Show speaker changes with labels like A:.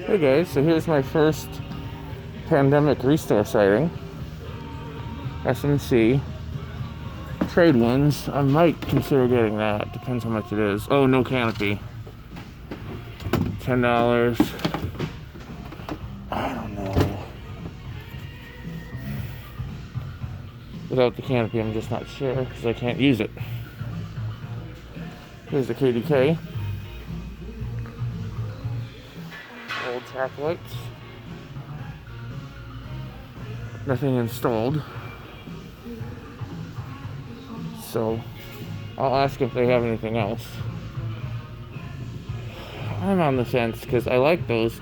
A: Hey guys, so here's my first pandemic restore sighting. SMC. Trade ones. I might consider getting that. Depends how much it is. Oh, no canopy. $10. I don't know. Without the canopy, I'm just not sure because I can't use it. Here's the KDK. Old track lights. Nothing installed. So I'll ask if they have anything else. I'm on the fence because I like those.